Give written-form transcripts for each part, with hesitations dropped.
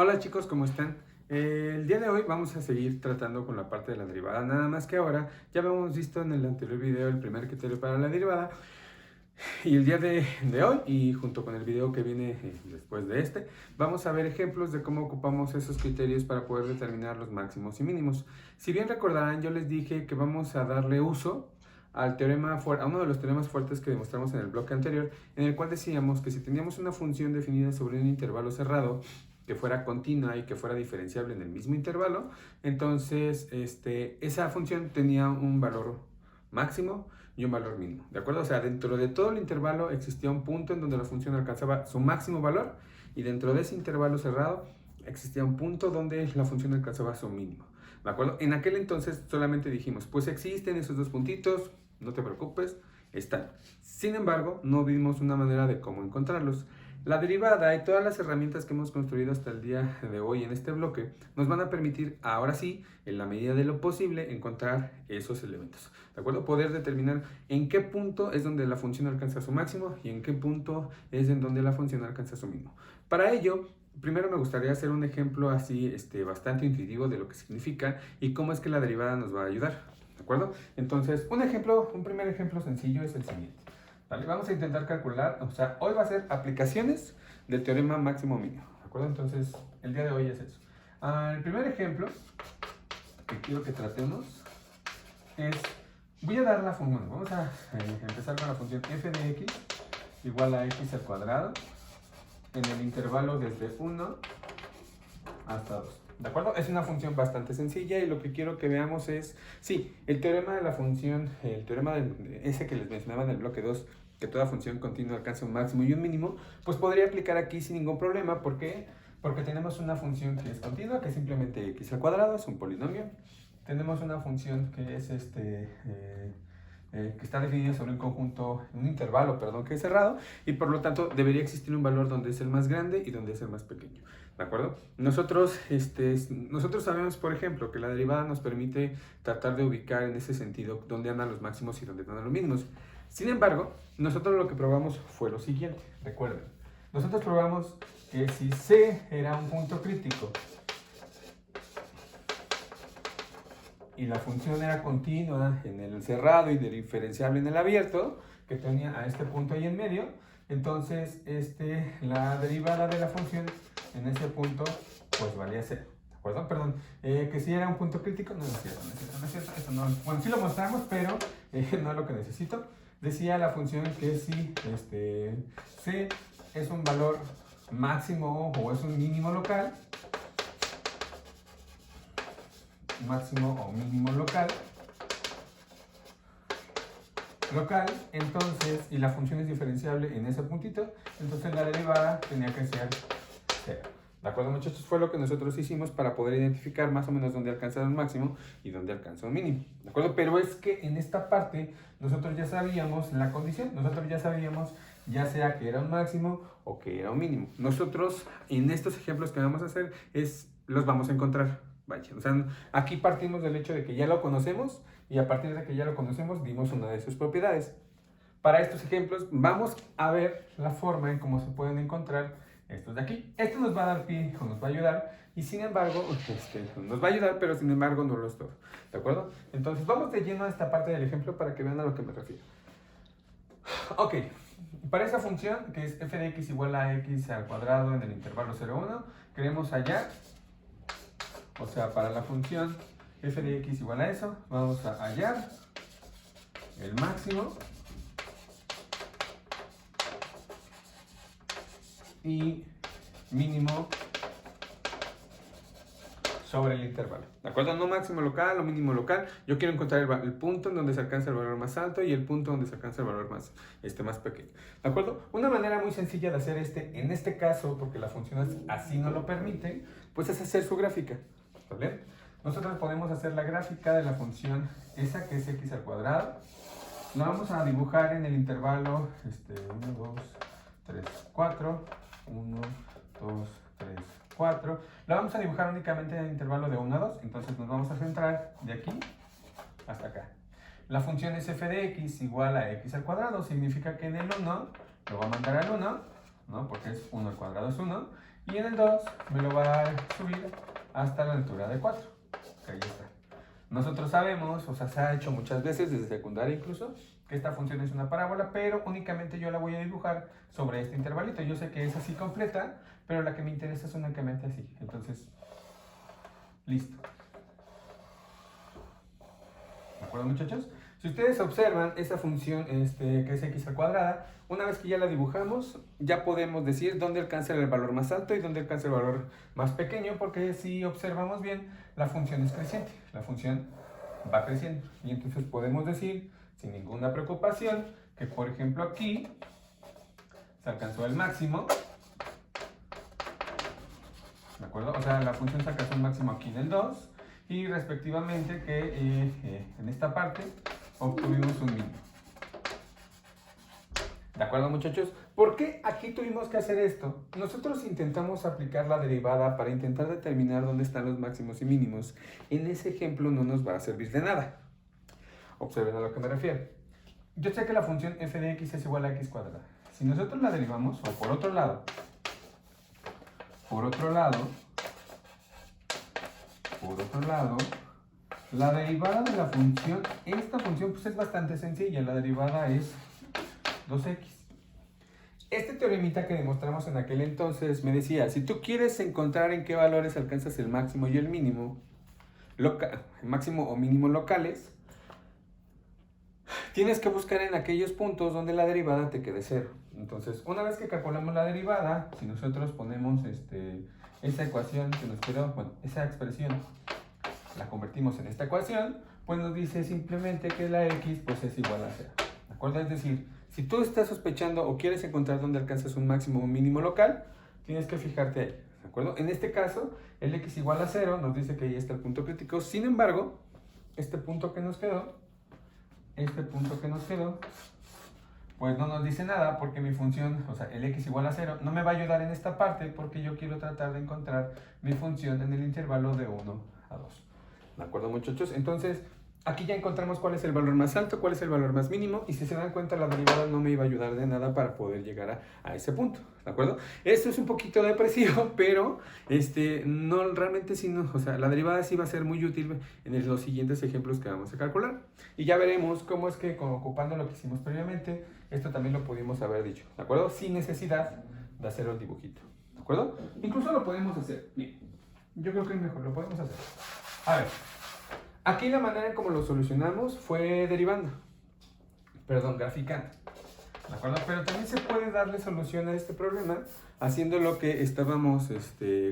Hola chicos, ¿cómo están? El día de hoy vamos a seguir tratando con la parte de la derivada, nada más que ahora ya habíamos visto en el anterior video el primer criterio para la derivada y el día de hoy y junto con el video que viene después de este vamos a ver ejemplos de cómo ocupamos esos criterios para poder determinar los máximos y mínimos. Si bien recordarán, yo les dije que vamos a darle uso al teorema, a uno de los teoremas fuertes que demostramos en el bloque anterior, en el cual decíamos que si teníamos una función definida sobre un intervalo cerrado que fuera continua y que fuera diferenciable en el mismo intervalo, entonces esa función tenía un valor máximo y un valor mínimo, ¿de acuerdo? O sea, dentro de todo el intervalo existía un punto en donde la función alcanzaba su máximo valor y dentro de ese intervalo cerrado existía un punto donde la función alcanzaba su mínimo, ¿de acuerdo? En aquel entonces solamente dijimos, pues existen esos dos puntitos, no te preocupes, están. Sin embargo, no vimos una manera de cómo encontrarlos. La derivada y todas las herramientas que hemos construido hasta el día de hoy en este bloque nos van a permitir, ahora sí, en la medida de lo posible, encontrar esos elementos, ¿de acuerdo? Poder determinar en qué punto es donde la función alcanza su máximo y en qué punto es en donde la función alcanza su mínimo. Para ello, primero me gustaría hacer un ejemplo así bastante intuitivo de lo que significa y cómo es que la derivada nos va a ayudar, ¿de acuerdo? Entonces, un primer ejemplo sencillo es el siguiente. ¿Vale? Vamos a intentar calcular, o sea, hoy va a ser aplicaciones del teorema máximo-mínimo, ¿de acuerdo? Entonces, el día de hoy es eso. El primer ejemplo que quiero que tratemos es, voy a dar la función, vamos a empezar con la función f de x igual a x al cuadrado en el intervalo desde 1 hasta 2. ¿De acuerdo? Es una función bastante sencilla y lo que quiero que veamos es, sí, el teorema de la función, el teorema de ese que les mencionaba en el bloque 2, que toda función continua alcanza un máximo y un mínimo, pues podría aplicar aquí sin ningún problema. ¿Por qué? Porque tenemos una función que es continua, que es simplemente x al cuadrado, es un polinomio. Tenemos una función que es que está definida sobre un conjunto, un intervalo, perdón, que es cerrado, y por lo tanto debería existir un valor donde es el más grande y donde es el más pequeño, ¿de acuerdo? Nosotros sabemos, por ejemplo, que la derivada nos permite tratar de ubicar en ese sentido dónde andan los máximos y dónde andan los mínimos. Sin embargo, nosotros lo que probamos fue lo siguiente, recuerden, nosotros probamos que si C era un punto crítico y la función era continua en el cerrado y diferenciable en el abierto, que tenía a este punto ahí en medio, entonces la derivada de la función en ese punto pues valía 0. ¿De acuerdo? Perdón, que si era un punto crítico, no es cierto, eso no, bueno, sí lo mostramos, pero no es lo que necesito. Decía la función que si C es un valor máximo o es un mínimo local, máximo o mínimo local, entonces, y la función es diferenciable en ese puntito, entonces la derivada tenía que ser 0. ¿De acuerdo, muchachos? Fue lo que nosotros hicimos para poder identificar más o menos dónde alcanza un máximo y dónde alcanza un mínimo. ¿De acuerdo? Pero es que en esta parte nosotros ya sabíamos la condición, nosotros ya sabíamos ya sea que era un máximo o que era un mínimo. Nosotros en estos ejemplos que vamos a hacer los vamos a encontrar. Vaya, o sea, aquí partimos del hecho de que ya lo conocemos y a partir de que ya lo conocemos dimos una de sus propiedades. Para estos ejemplos vamos a ver la forma en cómo se pueden encontrar estos de aquí. Esto nos va a dar pie o nos va a ayudar y sin embargo, nos va a ayudar, pero sin embargo no lo es todo. ¿De acuerdo? Entonces vamos de lleno a esta parte del ejemplo para que vean a lo que me refiero. Ok, para esa función que es f de x igual a x al cuadrado en el intervalo 0, 1, queremos hallar, o sea, para la función f de x igual a eso, vamos a hallar el máximo y mínimo sobre el intervalo. ¿De acuerdo? No máximo local o mínimo local. Yo quiero encontrar el punto en donde se alcanza el valor más alto y el punto donde se alcanza el valor más pequeño. ¿De acuerdo? Una manera muy sencilla de hacer en este caso, porque la función así no lo permite, pues es hacer su gráfica. ¿Vale? Nosotros podemos hacer la gráfica de la función esa que es x al cuadrado. La vamos a dibujar en el intervalo 1, 2, 3, 4. 1, 2, 3, 4. La vamos a dibujar únicamente en el intervalo de 1 a 2. Entonces nos vamos a centrar de aquí hasta acá. La función es f de x igual a x al cuadrado. Significa que en el 1 lo va a mandar al 1, ¿no? Porque es 1 al cuadrado es 1. Y en el 2 me lo va a subir hasta la altura de 4. Ahí está. Nosotros sabemos, o sea, se ha hecho muchas veces desde secundaria incluso, que esta función es una parábola, pero únicamente yo la voy a dibujar sobre este intervalito. Yo sé que es así completa, pero la que me interesa es únicamente así. Entonces, listo. ¿De acuerdo, muchachos? Si ustedes observan esa función que es x al cuadrada, una vez que ya la dibujamos, ya podemos decir dónde alcanza el valor más alto y dónde alcanza el valor más pequeño, porque si observamos bien, la función es creciente, la función va creciendo. Y entonces podemos decir, sin ninguna preocupación, que por ejemplo aquí se alcanzó el máximo, ¿de acuerdo? O sea, la función se alcanzó el máximo aquí en el 2, y respectivamente que en esta parte obtuvimos un mínimo. ¿De acuerdo, muchachos? ¿Por qué aquí tuvimos que hacer esto? Nosotros intentamos aplicar la derivada para intentar determinar dónde están los máximos y mínimos. En ese ejemplo no nos va a servir de nada. Observen a lo que me refiero. Yo sé que la función f de x es igual a x cuadrada. Si nosotros la derivamos, o por otro lado, la derivada de la función, esta función pues es bastante sencilla, la derivada es 2x. Este teoremita que demostramos en aquel entonces me decía, si tú quieres encontrar en qué valores alcanzas el máximo y el mínimo, máximo o mínimo locales, tienes que buscar en aquellos puntos donde la derivada te quede cero. Entonces, una vez que calculamos la derivada, si nosotros ponemos esa ecuación que nos quedó, bueno, esa expresión, la convertimos en esta ecuación, pues nos dice simplemente que la x pues es igual a 0. ¿De acuerdo? Es decir, si tú estás sospechando o quieres encontrar dónde alcanzas un máximo o un mínimo local, tienes que fijarte ahí. ¿De acuerdo? En este caso, el x igual a 0 nos dice que ahí está el punto crítico. Sin embargo, este punto que nos quedó, pues no nos dice nada porque mi función, o sea, el x igual a 0, no me va a ayudar en esta parte porque yo quiero tratar de encontrar mi función en el intervalo de 1 a 2. ¿De acuerdo, muchachos? Entonces, aquí ya encontramos cuál es el valor más alto, cuál es el valor más mínimo, y si se dan cuenta, la derivada no me iba a ayudar de nada para poder llegar a ese punto, ¿de acuerdo? Esto es un poquito depresivo, pero no, realmente sí, no, o sea, la derivada sí va a ser muy útil en los siguientes ejemplos que vamos a calcular. Y ya veremos cómo es que, ocupando lo que hicimos previamente, esto también lo pudimos haber dicho, ¿de acuerdo? Sin necesidad de hacer el dibujito, ¿de acuerdo? Incluso lo podemos hacer, bien, yo creo que es mejor, lo podemos hacer. A ver, aquí la manera en cómo lo solucionamos fue graficando, ¿de acuerdo? Pero también se puede darle solución a este problema haciendo lo que estábamos,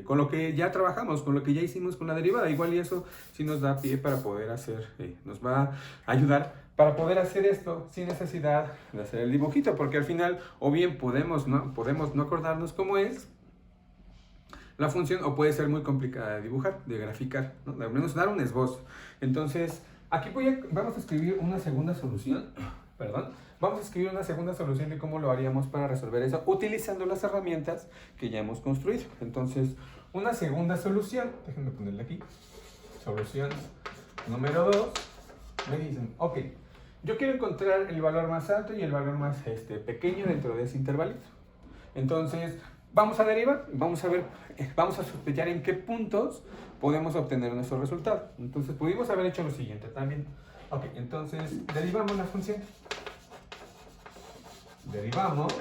con lo que ya trabajamos, con lo que ya hicimos con la derivada. Igual y eso sí nos da pie para poder hacer, nos va a ayudar para poder hacer esto sin necesidad de hacer el dibujito, porque al final o bien podemos no acordarnos cómo es la función, o puede ser muy complicada de dibujar, de graficar, ¿no? Al menos dar un esbozo. Entonces, aquí vamos a escribir una segunda solución, vamos a escribir una segunda solución de cómo lo haríamos para resolver eso, utilizando las herramientas que ya hemos construido. Entonces, una segunda solución, déjenme ponerla aquí, solución número 2, me dicen, ok, yo quiero encontrar el valor más alto y el valor más pequeño dentro de ese intervalito. Entonces, vamos a derivar, vamos a sospechar en qué puntos podemos obtener nuestro resultado. Entonces, pudimos haber hecho lo siguiente también. Ok, entonces, derivamos la función. Derivamos,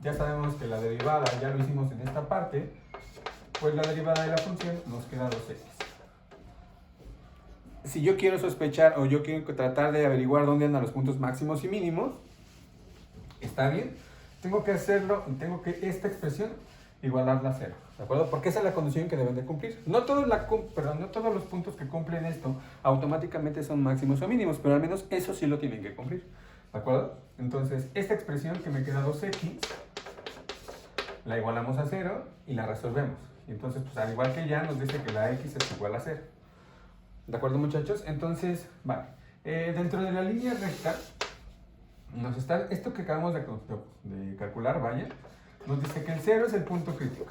ya sabemos que la derivada ya lo hicimos en esta parte, pues la derivada de la función nos queda 2x. Si yo quiero sospechar o yo quiero tratar de averiguar dónde andan los puntos máximos y mínimos, está bien, tengo que esta expresión igualarla a 0, ¿de acuerdo? Porque esa es la condición que deben de cumplir. No todos los puntos que cumplen esto automáticamente son máximos o mínimos, pero al menos eso sí lo tienen que cumplir, ¿de acuerdo? Entonces, esta expresión que me queda 2x, la igualamos a 0 y la resolvemos. Y entonces, pues al igual que ya, nos dice que la x es igual a 0. ¿De acuerdo, muchachos? Entonces, vale. Dentro de la línea recta, esto que acabamos de calcular, vaya, nos dice que el 0 es el punto crítico.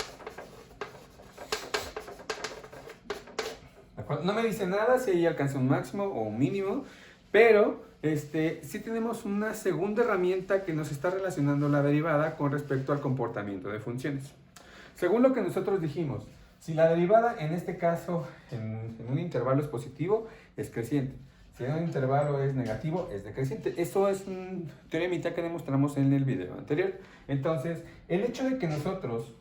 ¿De acuerdo? No me dice nada si ahí alcanza un máximo o un mínimo, pero sí tenemos una segunda herramienta que nos está relacionando la derivada con respecto al comportamiento de funciones. Según lo que nosotros dijimos, si la derivada en este caso en un intervalo es positivo, es creciente. Si en un intervalo es negativo, es decreciente. Eso es un teoremita que demostramos en el video anterior. Entonces, el hecho de que nosotros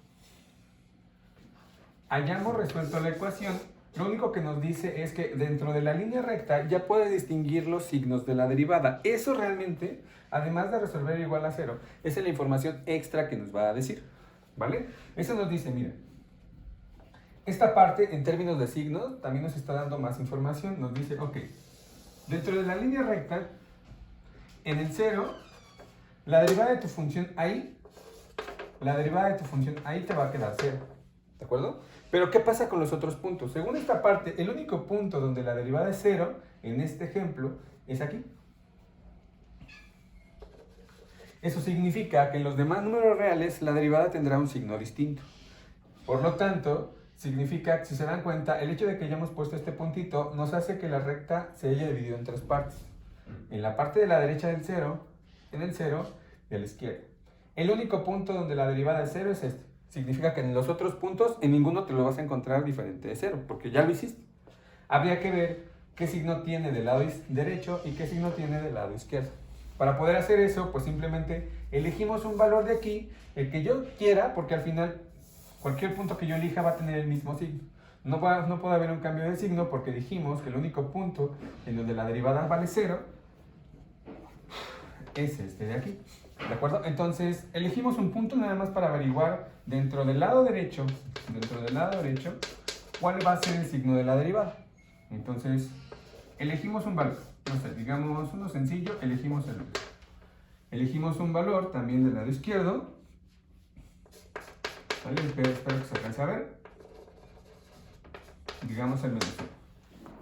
hayamos resuelto la ecuación, lo único que nos dice es que dentro de la línea recta ya puede distinguir los signos de la derivada. Eso realmente, además de resolver igual a 0, esa es la información extra que nos va a decir, ¿vale? Eso nos dice, mira, esta parte en términos de signos también nos está dando más información. Nos dice, ok, dentro de la línea recta, en el 0, la derivada de tu función ahí, te va a quedar 0, ¿de acuerdo? Pero ¿qué pasa con los otros puntos? Según esta parte, el único punto donde la derivada es 0, en este ejemplo, es aquí. Eso significa que en los demás números reales la derivada tendrá un signo distinto. Por lo tanto, significa, si se dan cuenta, el hecho de que hayamos puesto este puntito nos hace que la recta se haya dividido en tres partes. En la parte de la derecha del 0, en el 0 y a la izquierda. El único punto donde la derivada es 0 es este. Significa que en los otros puntos, en ninguno te lo vas a encontrar diferente de 0, porque ya lo hiciste. Habría que ver qué signo tiene del lado derecho y qué signo tiene del lado izquierdo. Para poder hacer eso, pues simplemente elegimos un valor de aquí, el que yo quiera, porque al final cualquier punto que yo elija va a tener el mismo signo. No puede haber un cambio de signo porque dijimos que el único punto en donde la derivada vale 0 es este de aquí. ¿De acuerdo? Entonces, elegimos un punto nada más para averiguar dentro del lado derecho, cuál va a ser el signo de la derivada. Entonces, elegimos un valor. No sé, digamos uno sencillo, elegimos el 1. Elegimos un valor también del lado izquierdo. ¿Vale? Espero que se alcance a ver. Digamos el menos 1.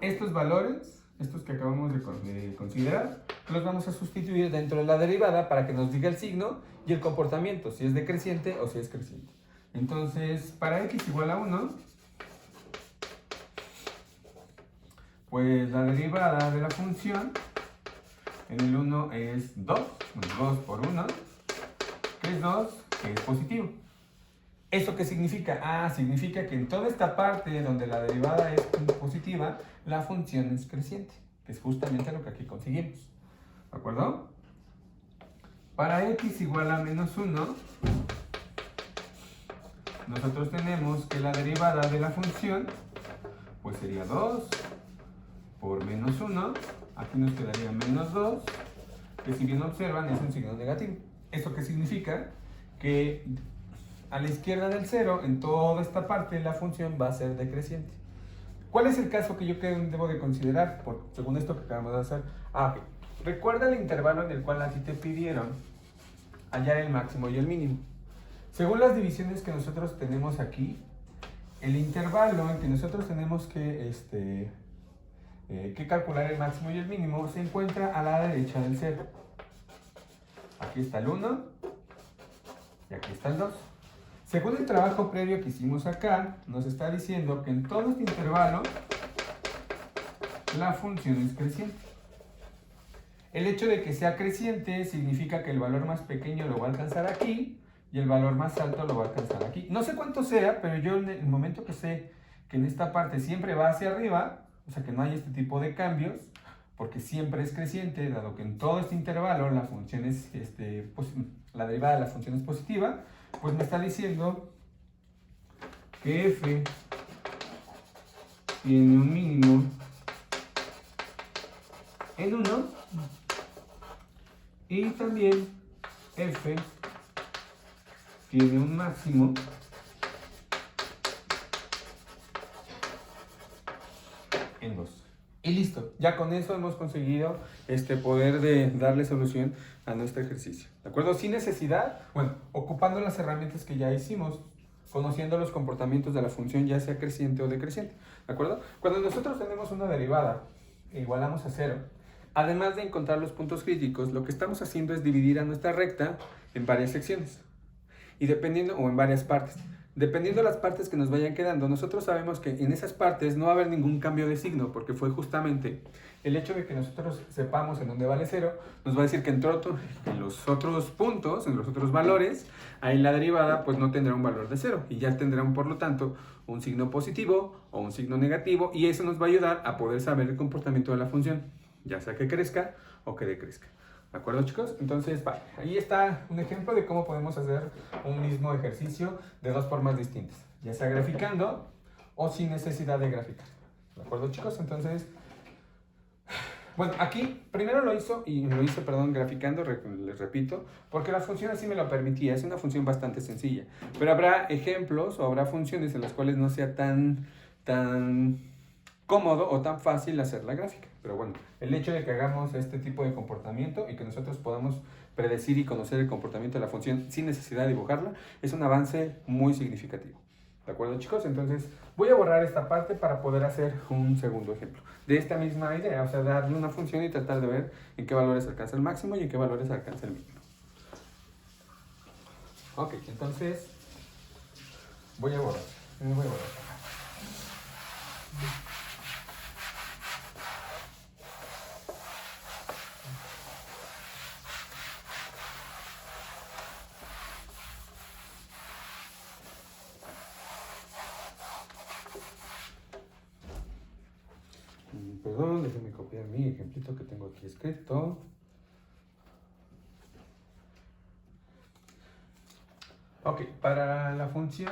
Estos valores, estos que acabamos de considerar, los vamos a sustituir dentro de la derivada para que nos diga el signo y el comportamiento, si es decreciente o si es creciente. Entonces, para x igual a 1, pues la derivada de la función en el 1 es 2, 2 por 1, que es 2, que es positivo. ¿Eso qué significa? Ah, significa que en toda esta parte donde la derivada es positiva, la función es creciente, que es justamente lo que aquí conseguimos. ¿De acuerdo? Para x igual a menos 1, nosotros tenemos que la derivada de la función pues sería 2 por menos 1. Aquí nos quedaría menos 2, que si bien observan es un signo negativo. ¿Eso qué significa? Que a la izquierda del 0, en toda esta parte, la función va a ser decreciente. ¿Cuál es el caso que yo debo de considerar según esto que acabamos de hacer? Ok. Recuerda el intervalo en el cual a ti te pidieron hallar el máximo y el mínimo. Según las divisiones que nosotros tenemos aquí, el intervalo en que nosotros tenemos que calcular el máximo y el mínimo se encuentra a la derecha del 0. Aquí está el 1 y aquí está el 2. Según el trabajo previo que hicimos acá, nos está diciendo que en todo este intervalo la función es creciente. El hecho de que sea creciente significa que el valor más pequeño lo va a alcanzar aquí y el valor más alto lo va a alcanzar aquí. No sé cuánto sea, pero yo en el momento que sé que en esta parte siempre va hacia arriba, o sea que no hay este tipo de cambios, porque siempre es creciente, dado que en todo este intervalo la función es, la derivada de la función es positiva, pues me está diciendo que f tiene un mínimo en 1 y también f tiene un máximo en 2. Y listo, ya con eso hemos conseguido poder de darle solución a nuestro ejercicio. ¿De acuerdo? Sin necesidad, ocupando las herramientas que ya hicimos, conociendo los comportamientos de la función, ya sea creciente o decreciente. ¿De acuerdo? Cuando nosotros tenemos una derivada e igualamos a 0, además de encontrar los puntos críticos, lo que estamos haciendo es dividir a nuestra recta en varias secciones. Y dependiendo, o en varias partes. Dependiendo de las partes que nos vayan quedando, nosotros sabemos que en esas partes no va a haber ningún cambio de signo, porque fue justamente el hecho de que nosotros sepamos en dónde vale 0, nos va a decir que en los otros puntos, en los otros valores, ahí la derivada pues no tendrá un valor de 0 y ya tendrá por lo tanto un signo positivo o un signo negativo, y eso nos va a ayudar a poder saber el comportamiento de la función, ya sea que crezca o que decrezca. ¿De acuerdo, chicos? Entonces, vale, ahí está un ejemplo de cómo podemos hacer un mismo ejercicio de dos formas distintas, ya sea graficando o sin necesidad de graficar. ¿De acuerdo, chicos? Entonces, bueno, aquí primero lo hice, graficando, les repito, porque la función así me lo permitía, es una función bastante sencilla. Pero habrá ejemplos o habrá funciones en las cuales no sea tan cómodo o tan fácil hacer la gráfica. Pero bueno, el hecho de que hagamos este tipo de comportamiento y que nosotros podamos predecir y conocer el comportamiento de la función sin necesidad de dibujarla es un avance muy significativo. ¿De acuerdo, chicos? Entonces voy a borrar esta parte para poder hacer un segundo ejemplo de esta misma idea, o sea, darle una función y tratar de ver en qué valores alcanza el máximo y en qué valores alcanza el mínimo. Ok, entonces voy a borrar. Perdón, déjenme copiar mi ejemplito que tengo aquí escrito. Ok, para la función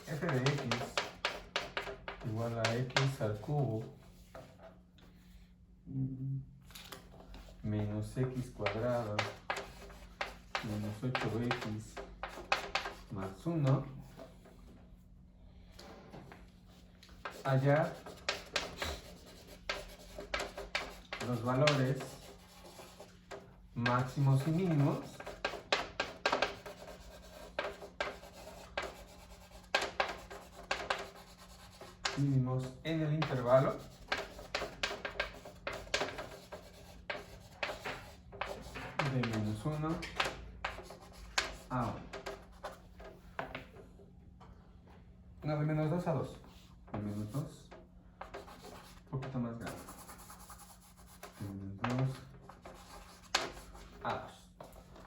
f de x igual a x al cubo menos x cuadrado menos 8x más 1, hallar los valores máximos y mínimos en el intervalo de menos 1 a 1. No, de menos 2 a 2. De menos 2, un poquito más grande. De menos 2 a 2.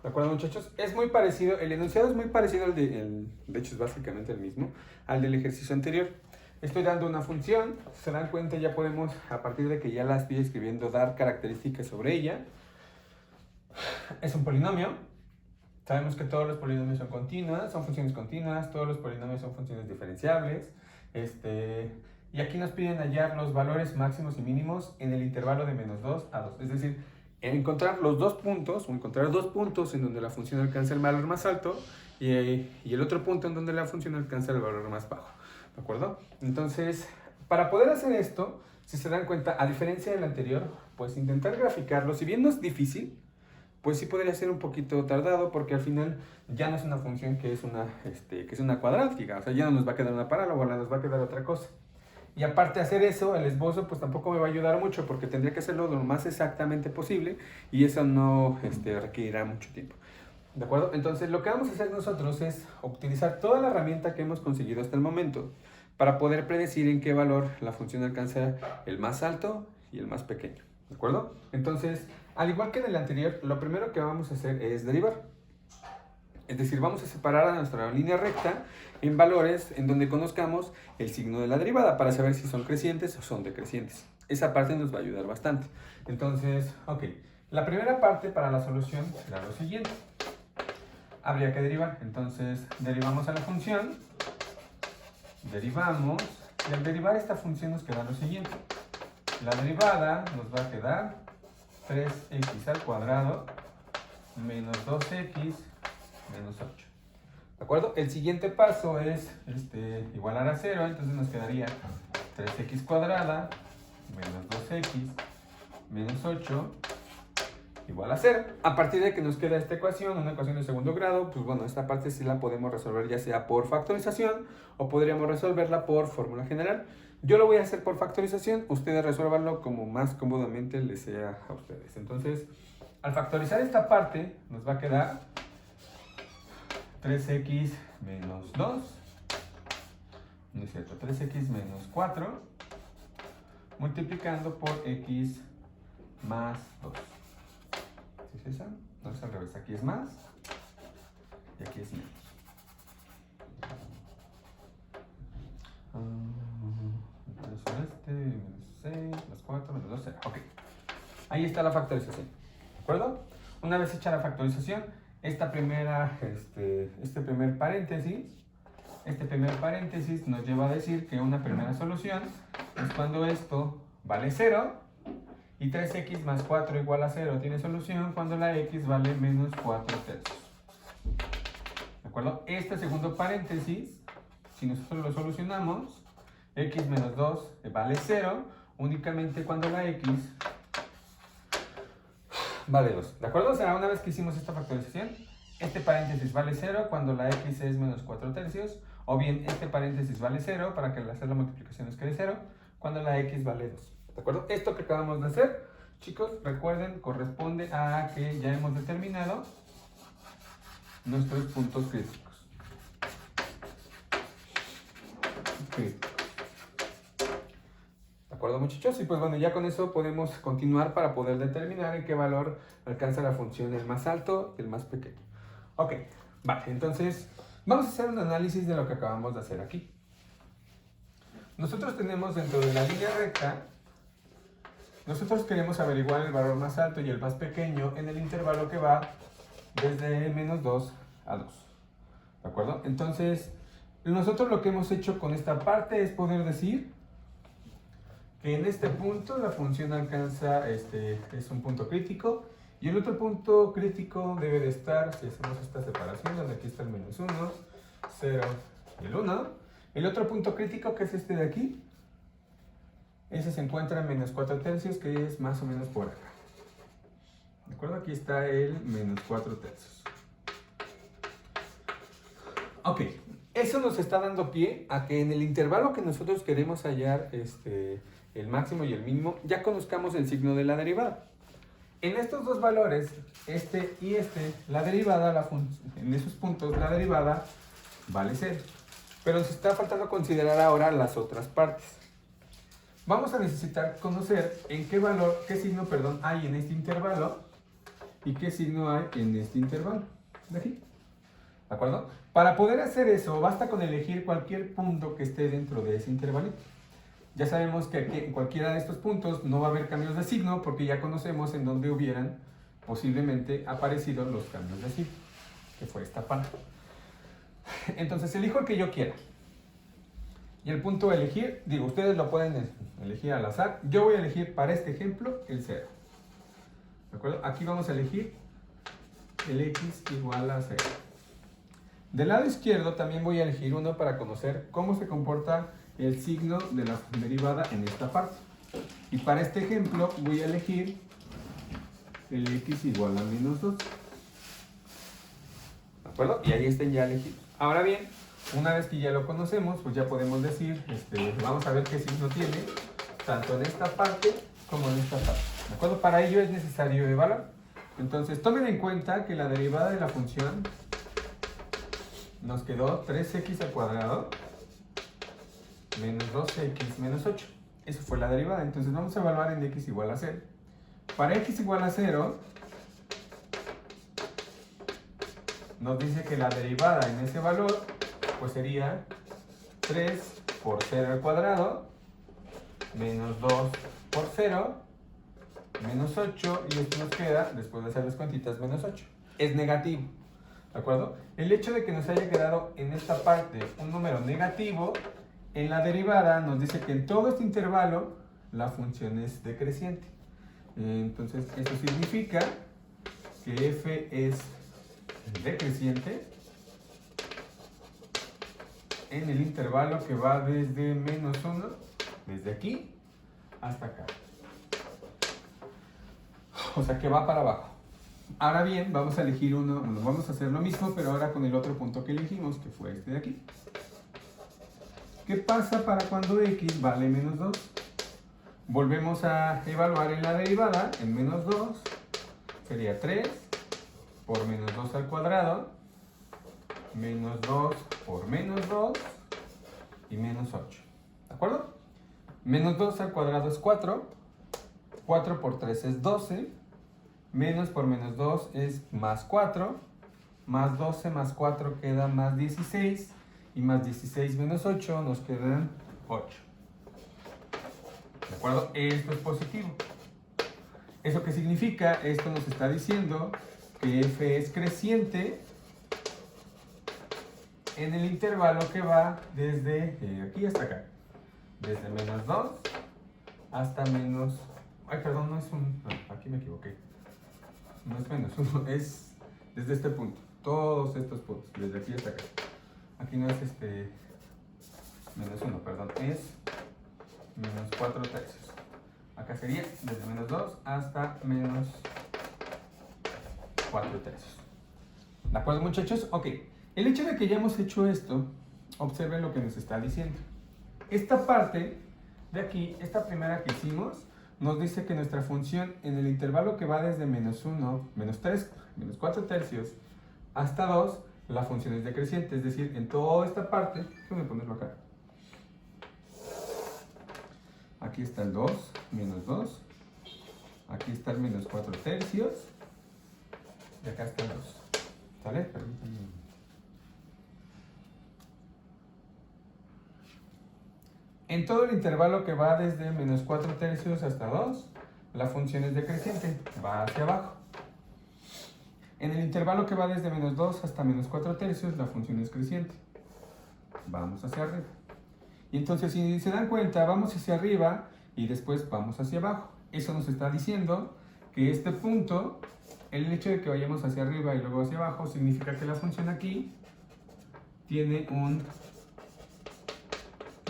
¿De acuerdo, muchachos? Es muy parecido, el enunciado es muy parecido al de hecho es básicamente el mismo, al del ejercicio anterior. Estoy dando una función, se dan cuenta, ya podemos, a partir de que ya la estoy escribiendo, dar características sobre ella. Es un polinomio. Sabemos que todos los polinomios son continuas, son funciones continuas, todos los polinomios son funciones diferenciables. Y aquí nos piden hallar los valores máximos y mínimos en el intervalo de menos 2 a 2. Es decir, encontrar los dos puntos, o encontrar dos puntos en donde la función alcanza el valor más alto y el otro punto en donde la función alcanza el valor más bajo. ¿De acuerdo? Entonces, para poder hacer esto, si se dan cuenta, a diferencia del anterior, pues intentar graficarlo, si bien no es difícil, pues sí podría ser un poquito tardado, porque al final ya no es una función que es una cuadrática, o sea, ya no nos va a quedar una parábola, nos va a quedar otra cosa. Y aparte de hacer eso, el esbozo pues tampoco me va a ayudar mucho, porque tendría que hacerlo lo más exactamente posible y eso no requerirá mucho tiempo. ¿De acuerdo? Entonces lo que vamos a hacer nosotros es utilizar toda la herramienta que hemos conseguido hasta el momento para poder predecir en qué valor la función alcanza el más alto y el más pequeño. ¿De acuerdo? Entonces, al igual que en el anterior, lo primero que vamos a hacer es derivar. Es decir, vamos a separar a nuestra línea recta en valores en donde conozcamos el signo de la derivada para saber si son crecientes o son decrecientes. Esa parte nos va a ayudar bastante. Entonces, ok, la primera parte para la solución será lo siguiente. Habría que derivar, entonces derivamos a la función, derivamos, y al derivar esta función nos queda lo siguiente. La derivada nos va a quedar 3x al cuadrado menos 2x menos 8. ¿De acuerdo? El siguiente paso es igualar a 0, entonces nos quedaría 3x cuadrada menos 2x menos 8 igual a 0. A partir de que nos queda esta ecuación, una ecuación de segundo grado, pues bueno, esta parte sí la podemos resolver ya sea por factorización o podríamos resolverla por fórmula general. Yo lo voy a hacer por factorización, ustedes resuélvanlo como más cómodamente les sea a ustedes. Entonces, Al factorizar esta parte, nos va a quedar 3x menos 2, no es cierto, 3x menos 4, multiplicando por x más 2. ¿Sí es esa? No es al revés, aquí es más y aquí es menos. Menos 6, más 4, menos 2, 0. Ok. Ahí está la factorización. ¿De acuerdo? Una vez hecha la factorización, este primer paréntesis nos lleva a decir que una primera solución es cuando esto vale 0 y 3x más 4 igual a 0 tiene solución cuando la x vale menos 4 tercios. ¿De acuerdo? Este segundo paréntesis, si nosotros lo solucionamos, x menos 2 vale 0 únicamente cuando la x vale 2. ¿De acuerdo? O sea, una vez que hicimos esta factorización, este paréntesis vale 0 cuando la x es menos 4 tercios, o bien este paréntesis vale 0 para que al hacer la multiplicación nos quede 0 cuando la x vale 2. ¿De acuerdo? Esto que acabamos de hacer, chicos, recuerden, corresponde a que ya hemos determinado nuestros puntos críticos. ¿De acuerdo, muchachos? Y pues bueno, ya con eso podemos continuar para poder determinar en qué valor alcanza la función el más alto y el más pequeño. Ok, vale, entonces vamos a hacer un análisis de lo que acabamos de hacer aquí. Nosotros tenemos dentro de la línea recta, nosotros queremos averiguar el valor más alto y el más pequeño en el intervalo que va desde menos 2 a 2. ¿De acuerdo? Entonces, nosotros lo que hemos hecho con esta parte es poder decir que en este punto la función alcanza, es un punto crítico, y el otro punto crítico debe de estar, si hacemos esta separación, donde aquí está el menos 1, 0 y el 1, el otro punto crítico, que es este de aquí, ese se encuentra en menos 4 tercios, que es más o menos por acá. ¿De acuerdo? Aquí está el menos 4 tercios. Ok, eso nos está dando pie a que en el intervalo que nosotros queremos hallar el máximo y el mínimo, ya conozcamos el signo de la derivada. En estos dos valores, este y este, la derivada, en esos puntos, la derivada vale 0. Pero nos está faltando considerar ahora las otras partes. Vamos a necesitar conocer en qué valor, qué signo, perdón, hay en este intervalo y qué signo hay en este intervalo. De aquí. ¿De acuerdo? Para poder hacer eso, basta con elegir cualquier punto que esté dentro de ese intervalito. Ya sabemos que aquí, en cualquiera de estos puntos no va a haber cambios de signo porque ya conocemos en dónde hubieran posiblemente aparecido los cambios de signo, que fue esta parte. Entonces elijo el que yo quiera. Y el punto a elegir, digo, ustedes lo pueden elegir al azar. Yo voy a elegir para este ejemplo el 0. ¿De acuerdo? Aquí vamos a elegir el x igual a 0. Del lado izquierdo también voy a elegir uno para conocer cómo se comporta el signo de la derivada en esta parte. Y para este ejemplo voy a elegir el x igual a menos 2. ¿De acuerdo? Y ahí estén ya elegidos. Ahora bien, una vez que ya lo conocemos, pues ya podemos decir, vamos a ver qué signo tiene, tanto en esta parte como en esta parte. ¿De acuerdo? Para ello es necesario evaluar. Entonces, tomen en cuenta que la derivada de la función nos quedó 3x al cuadrado menos 2x menos 8. Eso fue la derivada. Entonces vamos a evaluar en x igual a 0. Para x igual a 0, nos dice que la derivada en ese valor pues sería 3 por 0 al cuadrado menos 2 por 0 menos 8, y esto nos queda, después de hacer las cuentitas, menos 8. Es negativo. ¿De acuerdo? El hecho de que nos haya quedado en esta parte un número negativo, en la derivada nos dice que en todo este intervalo la función es decreciente. Entonces, eso significa que f es decreciente en el intervalo que va desde menos 1, desde aquí hasta acá. O sea, que va para abajo. Ahora bien, vamos a elegir uno, bueno, vamos a hacer lo mismo, pero ahora con el otro punto que elegimos, que fue este de aquí. ¿Qué pasa para cuando x vale menos 2? Volvemos a evaluar en la derivada, en menos 2, sería 3 por menos 2 al cuadrado, menos 2 por menos 2 y menos 8. ¿De acuerdo? Menos 2 al cuadrado es 4, 4 por 3 es 12, menos por menos 2 es más 4, más 12 más 4 queda más 16, y más 16 menos 8 nos quedan 8. ¿De acuerdo? Esto es positivo. ¿Eso qué significa? Esto nos está diciendo que f es creciente en el intervalo que va desde aquí hasta acá. Desde menos 2 hasta menos... Ay, perdón, no es un... No, aquí me equivoqué. No es menos 1, es desde este punto. Todos estos puntos, desde aquí hasta acá. Aquí no es menos 1, perdón, es menos 4 tercios. Acá sería desde menos 2 hasta menos 4 tercios. ¿De acuerdo, muchachos? Ok. El hecho de que ya hemos hecho esto, observen lo que nos está diciendo. Esta parte de aquí, esta primera que hicimos, nos dice que nuestra función en el intervalo que va desde menos 1, menos 3, menos 4 tercios, hasta 2, la función es decreciente. Es decir, en toda esta parte, déjame ponerlo acá. Aquí está el 2, menos 2. Aquí está el menos 4 tercios. Y acá está el 2. ¿Sale? Permítanme. En todo el intervalo que va desde menos 4 tercios hasta 2, la función es decreciente, va hacia abajo. En el intervalo que va desde menos 2 hasta menos 4 tercios, la función es creciente. Vamos hacia arriba. Y entonces, si se dan cuenta, vamos hacia arriba y después vamos hacia abajo. Eso nos está diciendo que este punto, el hecho de que vayamos hacia arriba y luego hacia abajo, significa que la función aquí tiene un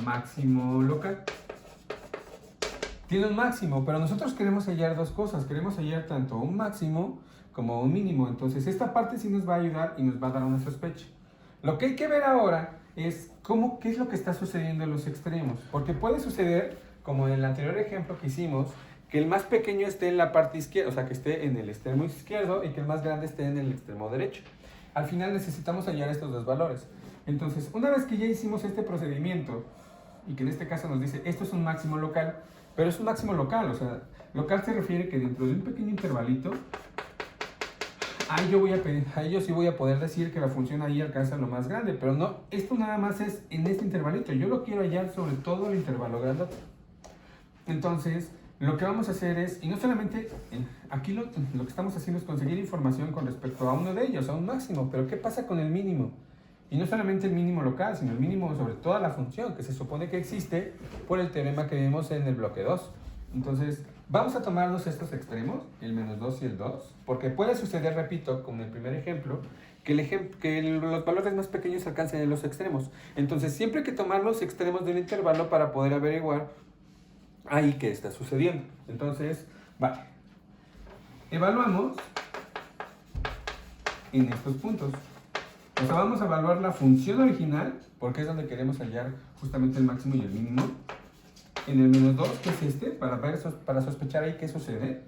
máximo local. Tiene un máximo, pero nosotros queremos hallar dos cosas. Queremos hallar tanto un máximo como un mínimo. Entonces esta parte sí nos va a ayudar y nos va a dar una sospecha. Lo que hay que ver ahora es qué es lo que está sucediendo en los extremos. Porque puede suceder, como en el anterior ejemplo que hicimos, que el más pequeño esté en la parte izquierda, o sea, que esté en el extremo izquierdo y que el más grande esté en el extremo derecho. Al final necesitamos hallar estos dos valores. Entonces, una vez que ya hicimos este procedimiento, y que en este caso nos dice, esto es un máximo local, pero es un máximo local, o sea, local se refiere que dentro de un pequeño intervalito, ahí yo sí voy a poder decir que la función ahí alcanza lo más grande, pero no, esto nada más es en este intervalito, yo lo quiero hallar sobre todo el intervalo grandote. Entonces, lo que vamos a hacer es, y no solamente, aquí lo que estamos haciendo es conseguir información con respecto a uno de ellos, a un máximo, pero ¿qué pasa con el mínimo? Y no solamente el mínimo local, sino el mínimo sobre toda la función, que se supone que existe por el teorema que vimos en el bloque 2. Entonces, vamos a tomarnos estos extremos, el menos 2 y el 2, porque puede suceder, repito, como en el primer ejemplo, que los valores más pequeños alcancen en los extremos. Entonces, siempre hay que tomar los extremos del intervalo para poder averiguar ahí qué está sucediendo. Entonces, vale. Evaluamos en estos puntos. O sea, vamos a evaluar la función original, porque es donde queremos hallar justamente el máximo y el mínimo. En el menos 2, que es este, para sospechar ahí qué sucede.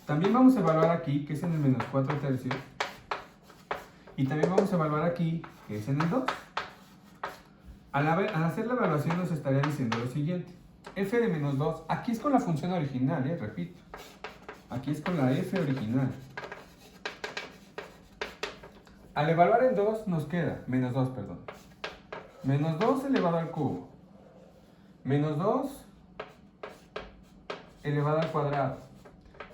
También vamos a evaluar aquí, que es en el menos 4 tercios. Y también vamos a evaluar aquí, que es en el 2. Al hacer la evaluación nos estaría diciendo lo siguiente. F de menos 2, aquí es con la función original, repito. Aquí es con la F original. Al evaluar en 2 nos queda, menos 2, perdón. Menos 2 elevado al cubo. Menos 2 elevado al cuadrado.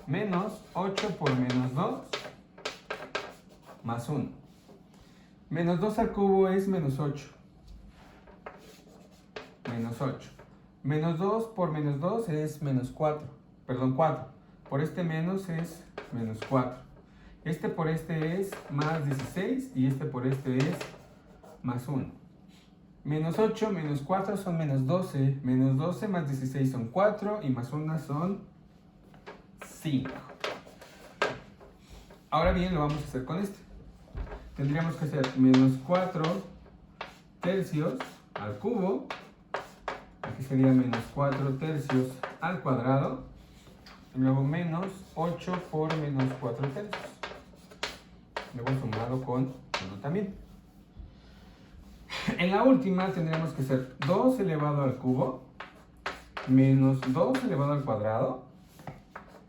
Menos 8 por menos 2 más 1. Menos 2 al cubo es menos 8. Menos 8. Menos 2 por menos 2 es menos 4. Perdón, 4. Por este menos es menos 4. Este por este es más 16 y este por este es más 1. Menos 8 menos 4 son menos 12. Menos 12 más 16 son 4 y más 1 son 5. Ahora bien, lo vamos a hacer con este. Tendríamos que hacer menos 4 tercios al cubo. Aquí sería menos 4 tercios al cuadrado. luego menos 8 por menos 4 tercios, luego sumado con 1 también. En la última tendremos que ser 2 elevado al cubo menos 2 elevado al cuadrado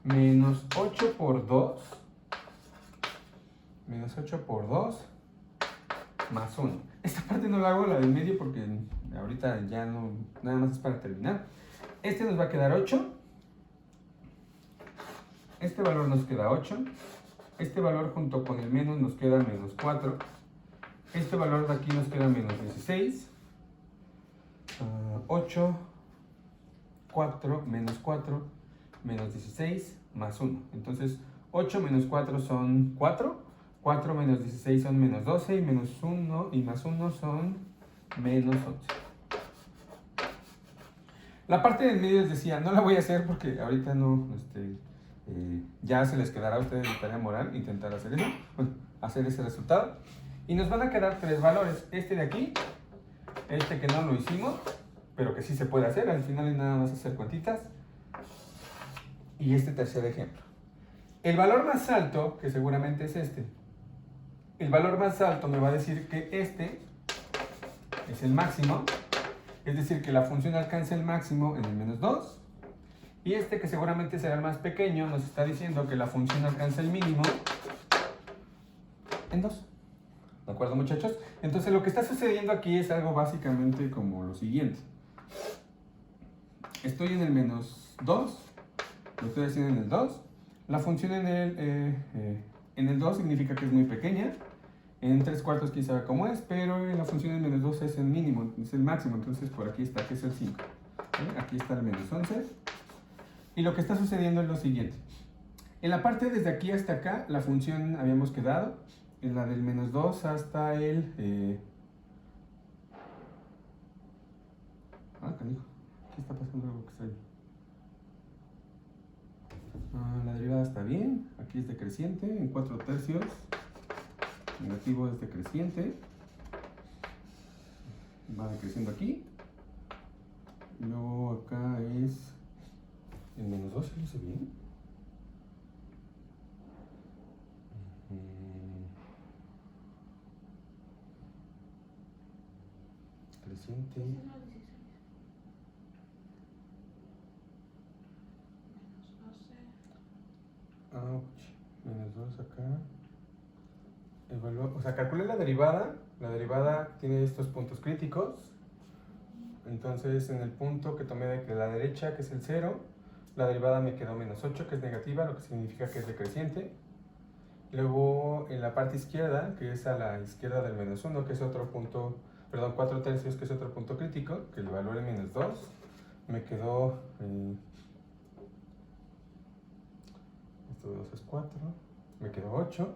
menos 8 por 2 menos 8 por 2 más 1. Esta parte no la hago, la del medio, porque ahorita ya no, nada más es para terminar. Este nos va a quedar 8. Este valor nos queda 8. Este valor junto con el menos nos queda menos 4. Este valor de aquí nos queda menos 16. 8, 4, menos 4, menos 16, más 1. Entonces, 8 menos 4 son 4. 4 menos 16 son menos 12. Y menos 1 y más 1 son menos 11. La parte del medio les decía, no la voy a hacer porque ahorita no, ya se les quedará a ustedes de tarea moral intentar hacer eso, bueno, hacer ese resultado. Y nos van a quedar 3 valores, este de aquí, este que no lo hicimos, pero que sí se puede hacer, al final es nada más hacer cuentitas, y este tercer ejemplo. El valor más alto, que seguramente es este, el valor más alto me va a decir que este es el máximo, es decir, que la función alcanza el máximo en el menos 2, y este, que seguramente será el más pequeño, nos está diciendo que la función alcanza el mínimo en 2. ¿De acuerdo, muchachos? Entonces, lo que está sucediendo aquí es algo básicamente como lo siguiente. Estoy en el menos 2, lo estoy haciendo en el 2. La función en el 2 significa que es muy pequeña. En 3/4 quién sabe cómo es, pero la función en menos 2 es el mínimo, es el máximo. Entonces, por aquí está, que es el 5. ¿Vale? Aquí está el menos 11. Y lo que está sucediendo es lo siguiente. En la parte desde aquí hasta acá, la función habíamos quedado. En la del menos 2 hasta el... canijo. ¿Qué está pasando algo extraño? La derivada está bien. Aquí es decreciente en 4 tercios. Negativo es decreciente. Va decreciendo aquí. Luego acá es... el menos 2, ¿se lo hice bien? Creciente. Menos 2 acá. El valor, o sea, calculé la derivada. La derivada tiene estos puntos críticos. Entonces, en el punto que tomé de la derecha, que es el 0, la derivada me quedó menos 8, que es negativa, lo que significa que es decreciente. Luego, en la parte izquierda, que es a la izquierda del menos 1, que es otro punto, perdón, 4 tercios, que es otro punto crítico, que el valor es menos 2, me quedó... esto de 2 es 4, me quedó 8.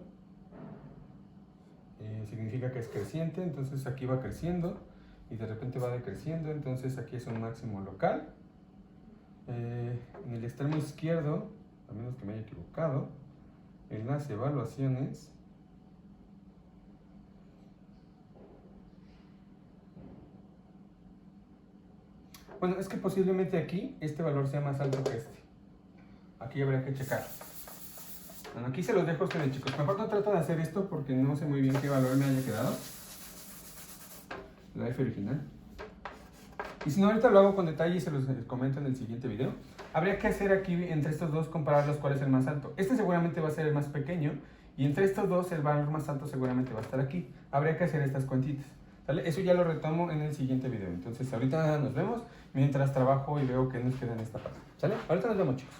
Significa que es creciente, entonces aquí va creciendo y de repente va decreciendo, entonces aquí es un máximo local. En el extremo izquierdo, a menos que me haya equivocado, en las evaluaciones, bueno, es que posiblemente aquí este valor sea más alto que este. Aquí habría que checar. Bueno, aquí se los dejo a ustedes, chicos. Mejor no trato de hacer esto porque no sé muy bien qué valor me haya quedado. La F original. Y si no, ahorita lo hago con detalle y se los comento en el siguiente video. Habría que hacer aquí, entre estos dos, compararlos cuál es el más alto. Este seguramente va a ser el más pequeño. Y entre estos dos, el valor más alto seguramente va a estar aquí. Habría que hacer estas cuentitas. ¿Sale? Eso ya lo retomo en el siguiente video. Entonces, ahorita nos vemos mientras trabajo y veo qué nos queda en esta parte. ¿Sale? Ahorita nos vemos, chicos.